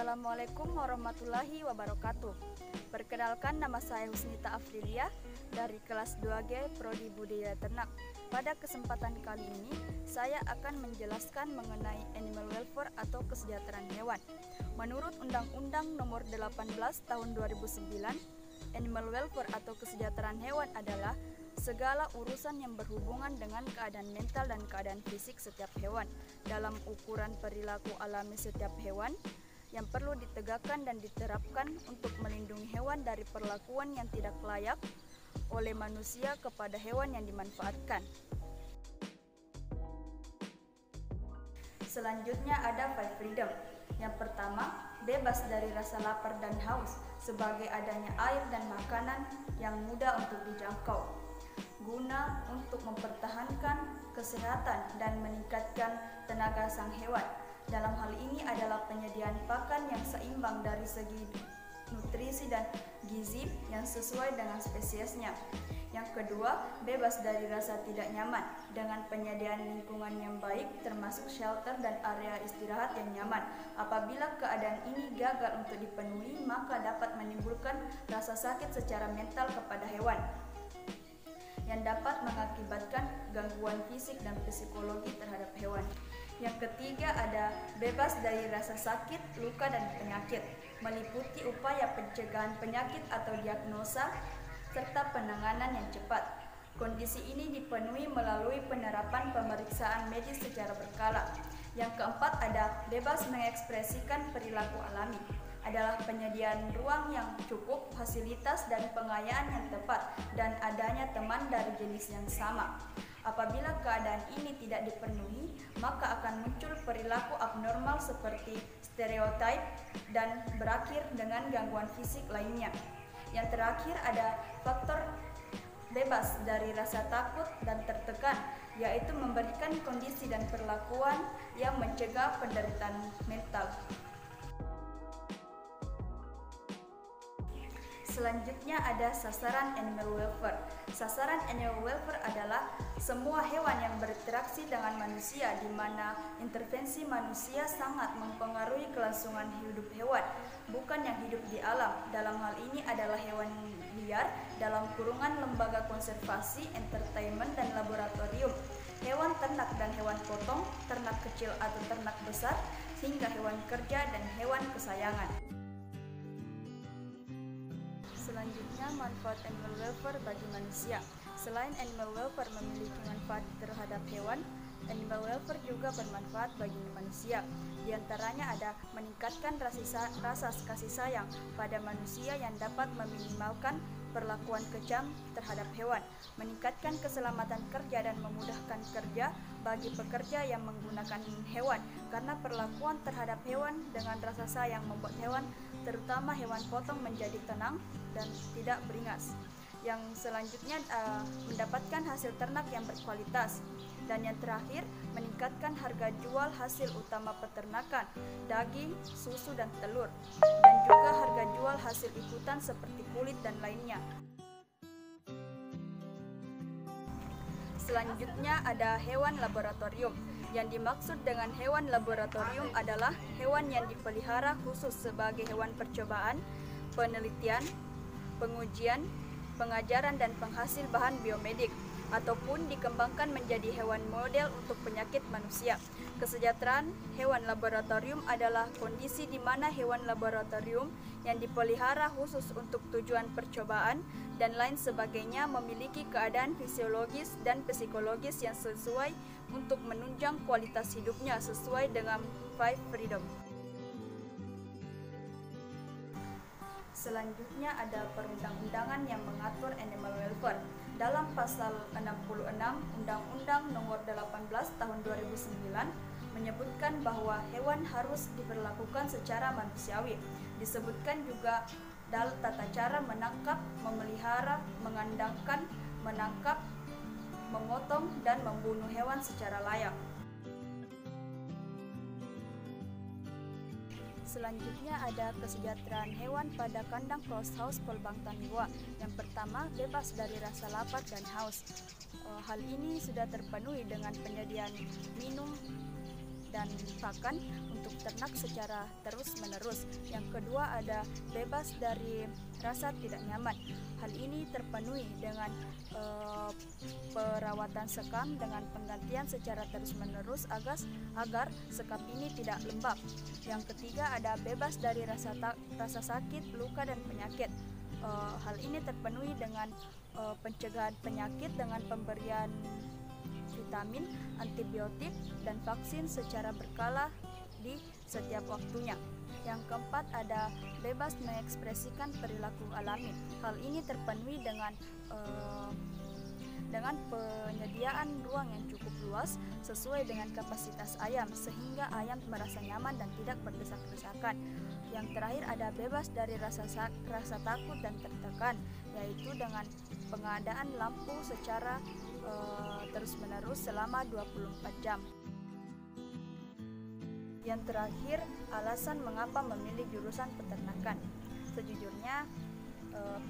Assalamualaikum warahmatullahi wabarakatuh. Perkenalkan, nama saya Husnita Afrilia dari kelas 2G Prodi Budidaya Ternak. Pada kesempatan kali ini, saya akan menjelaskan mengenai animal welfare atau kesejahteraan hewan. Menurut Undang-Undang Nomor 18 Tahun 2009, animal welfare atau kesejahteraan hewan adalah segala urusan yang berhubungan dengan keadaan mental dan keadaan fisik setiap hewan dalam ukuran perilaku alami setiap hewan yang perlu ditegakkan dan diterapkan untuk melindungi hewan dari perlakuan yang tidak layak oleh manusia kepada hewan yang dimanfaatkan. Selanjutnya ada 5 freedom. Yang pertama, bebas dari rasa lapar dan haus sebagai adanya air dan makanan yang mudah untuk dijangkau, guna untuk mempertahankan kesehatan dan meningkatkan tenaga sang hewan. Dalam hal ini adalah penyediaan pakan yang seimbang dari segi nutrisi dan gizi yang sesuai dengan spesiesnya. Yang kedua, bebas dari rasa tidak nyaman dengan penyediaan lingkungan yang baik termasuk shelter dan area istirahat yang nyaman. Apabila keadaan ini gagal untuk dipenuhi, maka dapat menimbulkan rasa sakit secara mental kepada hewan yang dapat mengakibatkan gangguan fisik dan psikologi terhadap hewan. Yang ketiga ada bebas dari rasa sakit, luka, dan penyakit, meliputi upaya pencegahan penyakit atau diagnosa, serta penanganan yang cepat. Kondisi ini dipenuhi melalui penerapan pemeriksaan medis secara berkala. Yang keempat ada bebas mengekspresikan perilaku alami, adalah penyediaan ruang yang cukup, fasilitas dan pengayaan yang tepat, dan adanya teman dari jenis yang sama. Apabila keadaan ini tidak dipenuhi, maka akan muncul perilaku abnormal seperti stereotip dan berakhir dengan gangguan fisik lainnya. Yang terakhir ada faktor bebas dari rasa takut dan tertekan, yaitu memberikan kondisi dan perlakuan yang mencegah penderitaan mental. Selanjutnya ada sasaran animal welfare. Sasaran animal welfare adalah semua hewan yang berinteraksi dengan manusia di mana intervensi manusia sangat mempengaruhi kelangsungan hidup hewan, bukan yang hidup di alam. Dalam hal ini adalah hewan liar dalam kurungan lembaga konservasi, entertainment, dan laboratorium, hewan ternak dan hewan potong, ternak kecil atau ternak besar, hingga hewan kerja dan hewan kesayangan. Selanjutnya, manfaat animal welfare bagi manusia. Selain animal welfare memiliki manfaat terhadap hewan, animal welfare juga bermanfaat bagi manusia. Di antaranya ada meningkatkan rasa kasih sayang pada manusia yang dapat meminimalkan perlakuan kejam terhadap hewan, meningkatkan keselamatan kerja dan memudahkan kerja bagi pekerja yang menggunakan hewan, karena perlakuan terhadap hewan dengan rasa sayang membuat hewan, terutama hewan potong, menjadi tenang dan tidak beringas. Yang selanjutnya mendapatkan hasil ternak yang berkualitas. Dan yang terakhir, meningkatkan harga jual hasil utama peternakan, daging, susu, dan telur, dan juga harga jual hasil ikutan seperti kulit dan lainnya. Selanjutnya ada hewan laboratorium. Yang dimaksud dengan hewan laboratorium adalah hewan yang dipelihara khusus sebagai hewan percobaan, penelitian, pengujian, pengajaran, dan penghasil bahan biomedik, ataupun dikembangkan menjadi hewan model untuk penyakit manusia. Kesejahteraan hewan laboratorium adalah kondisi di mana hewan laboratorium yang dipelihara khusus untuk tujuan percobaan dan lain sebagainya memiliki keadaan fisiologis dan psikologis yang sesuai untuk menunjang kualitas hidupnya sesuai dengan 5 freedom. Selanjutnya ada perundang-undangan yang mengatur animal welfare. Dalam pasal 66 Undang-Undang Nomor 18 Tahun 2009 menyebutkan bahwa hewan harus diperlakukan secara manusiawi. Disebutkan juga dalam tata cara menangkap, memelihara, mengandangkan, menangkap, memotong, dan membunuh hewan secara layak. Selanjutnya ada kesejahteraan hewan pada kandang closed house Polbangtan II. Yang pertama, bebas dari rasa lapar dan haus. Hal ini sudah terpenuhi dengan penyediaan minum dan pakan untuk ternak secara terus-menerus. Yang kedua ada bebas dari rasa tidak nyaman. Hal ini terpenuhi dengan perawatan sekam dengan penggantian secara terus-menerus agar sekam ini tidak lembab. Yang ketiga ada bebas dari rasa sakit, luka, dan penyakit. Hal ini terpenuhi dengan pencegahan penyakit dengan pemberian vitamin, antibiotik, dan vaksin secara berkala di setiap waktunya. Yang keempat ada bebas mengekspresikan perilaku alami. Hal ini terpenuhi dengan penyediaan ruang yang cukup luas sesuai dengan kapasitas ayam sehingga ayam merasa nyaman dan tidak berdesak-desakan. Yang terakhir ada bebas dari rasa takut dan tertekan, yaitu dengan pengadaan lampu secara terus-menerus selama 24 jam. Yang terakhir, alasan mengapa memilih jurusan peternakan. Sejujurnya,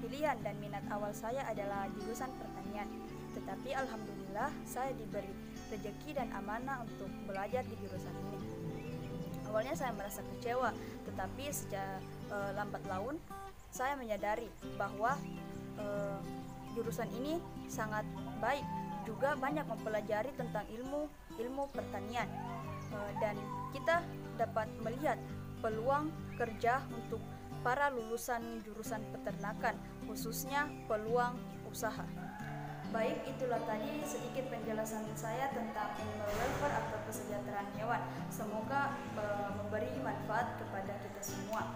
pilihan dan minat awal saya adalah jurusan pertanian. Tetapi alhamdulillah saya diberi rezeki dan amanah untuk belajar di jurusan ini. Awalnya saya merasa kecewa, tetapi sejak lambat laun saya menyadari bahwa jurusan ini sangat baik, juga banyak mempelajari tentang ilmu pertanian, dan kita dapat melihat peluang kerja untuk para lulusan jurusan peternakan, khususnya peluang usaha. Baik, itulah tadi sedikit penjelasan saya tentang animal welfare atau kesejahteraan hewan. Semoga memberi manfaat kepada kita semua.